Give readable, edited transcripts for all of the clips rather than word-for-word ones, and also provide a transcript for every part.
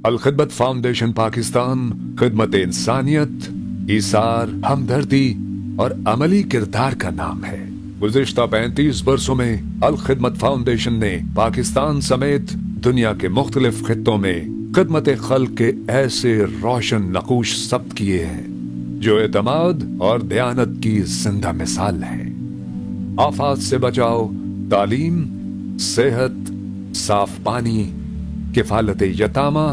Alkhidmat foundation Pakistan खिदमत इंसानियत, ईसार, हमदर्दी और अमली किरदार का नाम है। गुज़िश्ता 35 वर्षों में अलखिदमत फाउंडेशन ने पाकिस्तान समेत दुनिया के मुख्तलिफ खित्तों में खिदमत खल्क के ऐसे रोशन नकूश सब्त किए हैं जो एतमाद और दयानत की जिंदा मिसाल है। आफात से बचाव, तालीम, सेहत, साफ पानी, किफालत यतामा,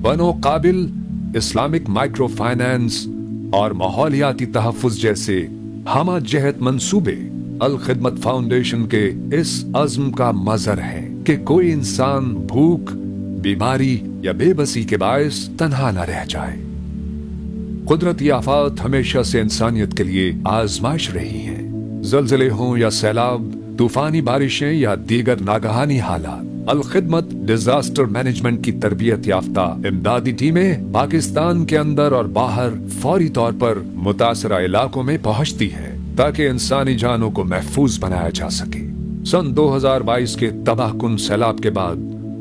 बनो काबिल, इस्लामिक माइक्रो फाइनेंस और माहौलियाती तहफ़्फ़ुज़ जैसे हमा जहत मंसूबे अल खिदमत फाउंडेशन के इस अज़्म का मज़हर है कि कोई इंसान भूख, बीमारी या बेबसी के बायस तन्हा न रह जाए। कुदरती आफात हमेशा से इंसानियत के लिए आजमाइश रही है। ज़लज़ले हों या सैलाब, तूफानी बारिशें या दीगर नागहानी हालात, अल खिदमत डिजास्टर मैनेजमेंट की तरबियत याफ्ता इमदादी टीमें पाकिस्तान के अंदर और बाहर फौरी तौर पर मुतासरा इलाकों में पहुंचती है ताकि इंसानी जानों को महफूज बनाया जा सके। सन 2022 के तबाहकुन सैलाब के बाद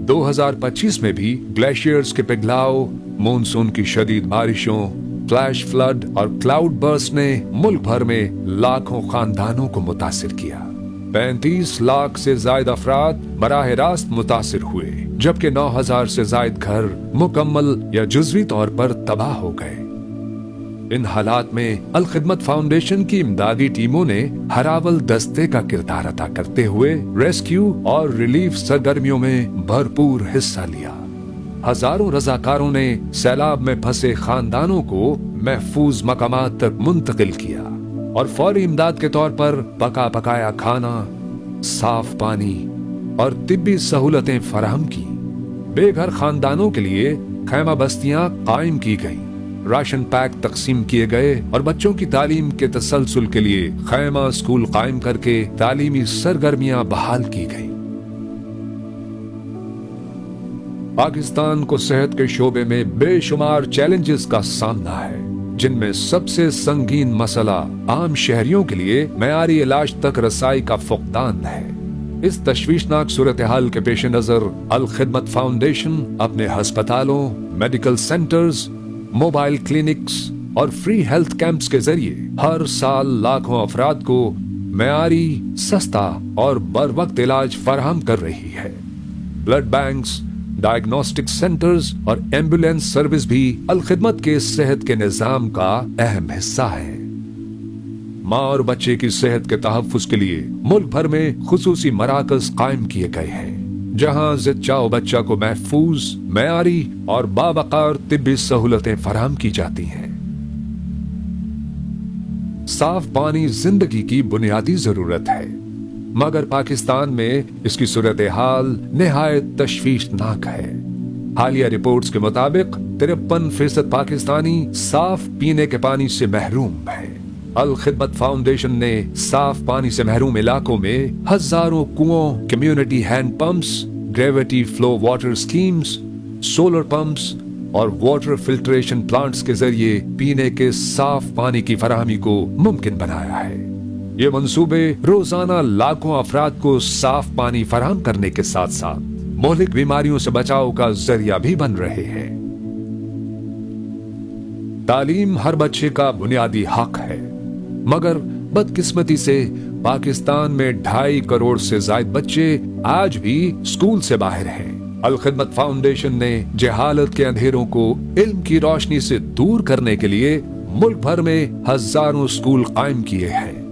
2025 में भी ग्लेशियर्स के पिघलाव, मानसून की शदीद बारिशों, फ्लैश फ्लड और क्लाउड बर्स्ट ने मुल्क भर में लाखों खानदानों को मुतासिर किया। 35 लाख से ज्यादा अफराद बराह रास्त मुतासिर हुए, जबकि 9,000 से ज्यादा घर मुकम्मल या जुज़वी तौर पर तबाह हो गए। इन हालात में अल खिदमत फाउंडेशन की इमदादी टीमों ने हरावल दस्ते का किरदार अदा करते हुए रेस्क्यू और रिलीफ सरगर्मियों में भरपूर हिस्सा लिया। हजारों रजाकारों ने सैलाब में फंसे खानदानों को महफूज मकामात तक मुंतकिल किया और फौरी इमदाद के तौर पर पका पकाया खाना, साफ पानी और तिब्बी सहूलतें फराहम की। बेघर खानदानों के लिए खैमा बस्तियां कायम की गईं, राशन पैक तकसीम किए गए और बच्चों की तालीम के तसलसल के लिए खैमा स्कूल कायम करके तालीमी सरगर्मियां बहाल की गईं। पाकिस्तान को सेहत के शोबे में बेशुमार चैलेंजेस का सामना है, जिनमें सबसे संगीन मसला आम शहरियों के लिए मयारी इलाज तक रसाई का फुकदान है। इस तशवीशनाक सूरत हाल के पेश नजर अल खिदमत फाउंडेशन अपने अस्पतालों, मेडिकल सेंटर्स, मोबाइल क्लिनिक्स और फ्री हेल्थ कैंप्स के जरिए हर साल लाखों अफराद को मयारी, सस्ता और बर वक्त इलाज फराहम कर रही है। ब्लड बैंक्स, डायग्नोस्टिक सेंटर्स और एम्बुलेंस सर्विस भी अल खिदमत के सेहत के निजाम का अहम हिस्सा है। माँ और बच्चे की सेहत के तहफ़्फ़ुज़ के लिए मुल्क भर में खुसूसी मराकज कायम किए गए हैं, जहाँ ज़िच्चा बच्चा को महफूज, मयारी और बावकार तिब्बी सहूलतें फराहम की जाती हैं। साफ पानी जिंदगी की बुनियादी जरूरत है, मगर पाकिस्तान में इसकी सूरत हाल निहायत तशवीशनाक है। हालिया रिपोर्ट्स के मुताबिक 53% पाकिस्तानी साफ पीने के पानी से महरूम है। अल खिदमत फाउंडेशन ने साफ पानी से महरूम इलाकों में हजारों कुओं, community hand pumps, gravity flow water schemes, solar pumps और वाटर फिल्ट्रेशन प्लांट्स के जरिए पीने के साफ पानी की फराहमी को मुमकिन बनाया है। ये मंसूबे रोजाना लाखों अफराद को साफ पानी फराहम करने के साथ साथ मौलिक बीमारियों से बचाव का जरिया भी बन रहे हैं। तालीम हर बच्चे का बुनियादी हक है, मगर बदकिस्मती से पाकिस्तान में 2.5 करोड़ से ज्यादा बच्चे आज भी स्कूल से बाहर हैं। अल खिदमत फाउंडेशन ने जहालत के अंधेरों को इल्म की रोशनी से दूर करने के लिए मुल्क भर में हजारों स्कूल कायम किए हैं,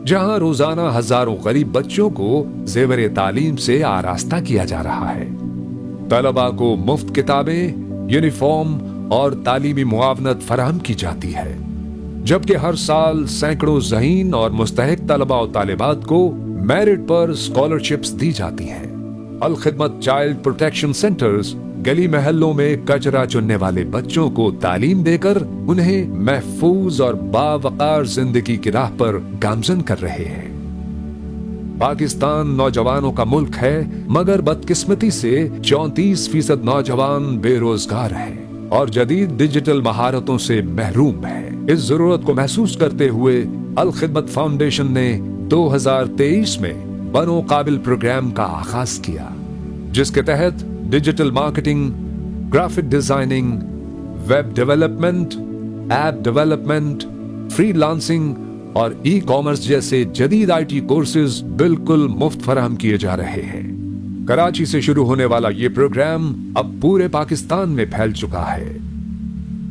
जहां रोजाना हजारों गरीब बच्चों को जेवर तालीम से आरास्ता किया जा रहा है। तलबा को मुफ्त किताबें, यूनिफॉर्म और तालीमी मुआवनत फराहम की जाती है, जबकि हर साल सैकड़ों ज़हीन और मुस्तहिक तलबा और तालिबात को मेरिट पर स्कॉलरशिप्स दी जाती हैं। अल खिदमत चाइल्ड प्रोटेक्शन सेंटर्स गली महल्लों में कचरा चुनने वाले बच्चों को तालीम देकर उन्हें महफूज और बावकार जिंदगी की राह पर गामजन कर रहे हैं। पाकिस्तान नौजवानों का मुल्क है, मगर बदकिस्मती से 34% नौजवान बेरोजगार हैं और जदीद डिजिटल महारतों से महरूम है। इस जरूरत को महसूस करते हुए अल खिदमत फाउंडेशन ने 2023 में बनो काबिल प्रोग्राम का आगाज किया, जिसके तहत digital marketing, graphic designing, web development, app development, freelancing और ई कॉमर्स जैसे जदीद IT कोर्सेज बिल्कुल मुफ्त फराहम किए जा रहे हैं। कराची से शुरू होने वाला ये प्रोग्राम अब पूरे पाकिस्तान में फैल चुका है।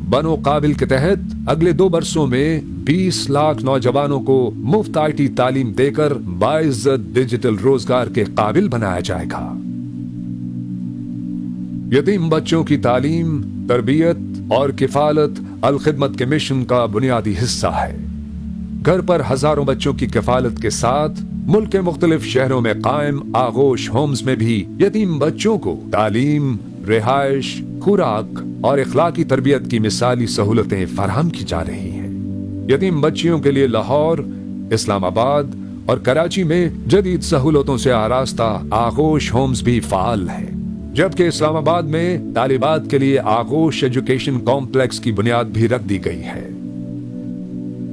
बनो काबिल के तहत अगले 2 वर्षों में 20 लाख नौजवानों को मुफ्त IT तालीम देकर बाइज्जत डिजिटल रोजगार के काबिल बनाया जाएगा। यतीम बच्चों की तालीम, तरबियत और किफालत अल खिदमत के मिशन का बुनियादी हिस्सा है। घर पर हजारों बच्चों की किफालत के साथ मुल्क के मुख्तलिफ शहरों में कायम आगोश होम्स में भी यतीम बच्चों को तालीम, रिहाइश, खुराक और इखलाकी तरबियत की मिसाली सहूलतें फराहम की जा रही हैं। यतीम बच्चियों के लिए लाहौर, इस्लामाबाद और कराची में जदीद सहूलतों से आरास्ता आगोश होम्स भी फाल हैं, जबकि इस्लामाबाद में तालिबात के लिए आगोश एजुकेशन कॉम्प्लेक्स की बुनियाद भी रख दी गई है।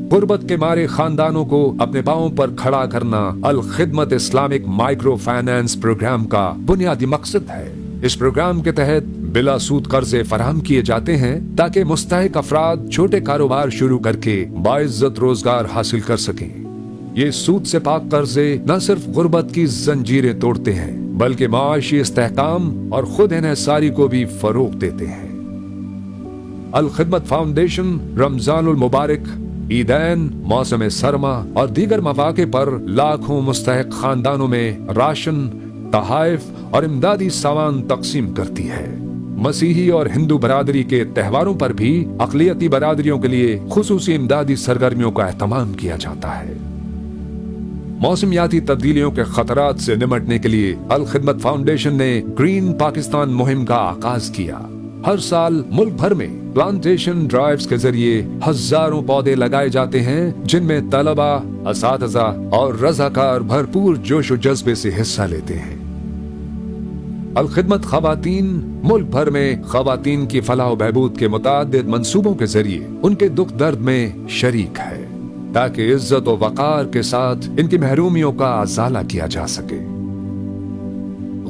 गुर्बत के मारे खानदानों को अपने पांवों पर खड़ा करना अल खिदमत इस्लामिक माइक्रो फाइनेंस प्रोग्राम का बुनियादी मकसद है। इस प्रोग्राम के तहत बिला सूद कर्जे फराहम किए जाते हैं ताकि मुस्तहिक अफराद छोटे कारोबार शुरू करके बाइज्जत रोजगार हासिल कर सकें। ये सूद से पाक कर्जे न सिर्फ गुर्बत की जंजीरें तोड़ते हैं, बल्कि माशी इस्तेहकाम और खुद इन्हिसारी को भी फरोग देते हैं। अल खिदमत फाउंडेशन रमजानुल मुबारक, ईदैन, मौसम सरमा और दीगर मौके पर लाखों मुस्तहिक खानदानों में राशन, तहाइफ और इमदादी सामान तकसीम करती है। मसीही और हिंदू बरादरी के त्योहारों पर भी अक़लियती बरादरियों के लिए खुसूसी इमदादी सरगर्मियों का एहतमाम किया जाता है। मौसमियाती तब्दीलियों के खतरात से निमटने के लिए अल खिदमत फाउंडेशन ने ग्रीन पाकिस्तान मुहिम का आगाज किया। हर साल मुल्क भर में प्लांटेशन ड्राइव्स के जरिए हजारों पौधे लगाए जाते हैं, जिनमें तलबा, असातिज़ा और रज़ाकार भरपूर जोश व जज्बे से हिस्सा लेते हैं। अल खिदमत ख़वातीन मुल्क भर में ख़वातीन की फलाह व बहबूद के मुतअद्दिद मंसूबों के जरिए उनके दुख दर्द में शरीक है, ताकि इज्जत व वक़ार के साथ इनकी महरूमियों का अज़ाला किया जा सके।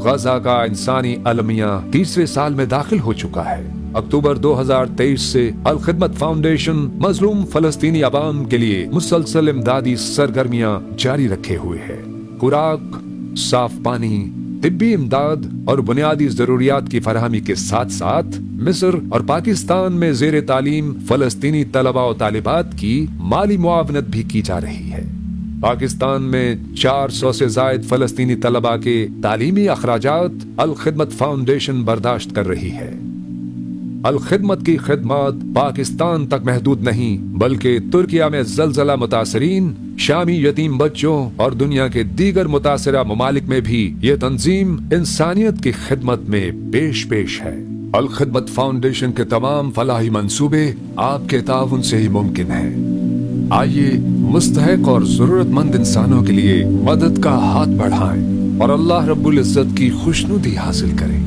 गजा का इंसानी अलमिया 3रे साल में दाखिल हो चुका है। अक्टूबर 2023 से अल खिदमत फाउंडेशन मजलूम फलस्तीनी अवाम के लिए मुसलसल इमदादी सरगर्मियां जारी रखे हुए है। खुराक, साफ पानी, तिब्बी इमदाद और बुनियादी जरूरियात की फराहमी के साथ साथ मिस्र और पाकिस्तान में जेर तालीम फलस्तीनी तलबा व तालिबात की माली मुआवनत भी की जा रही है। पाकिस्तान में 400 से जायद फलस्तीनी तलबा के तालीमी अखराजात अल खिदमत फाउंडेशन बर्दाश्त कर रही है। अल खिदमत की खिदमत पाकिस्तान तक महदूद नहीं, बल्कि तुर्किया में जलजला मुतासरीन, शामी यतीम बच्चों और दुनिया के दीगर मुतासरा ममालिक में भी ये तंजीम इंसानियत की खिदमत में पेश है। अल खिदमत फाउंडेशन के तमाम फलाही मंसूबे आपके ताउन से ही मुमकिन है। आइए मुस्तहिक और जरूरतमंद इंसानों के लिए मदद का हाथ बढ़ाएं और अल्लाह रब्बुल इज्जत की खुशनुदी हासिल करें।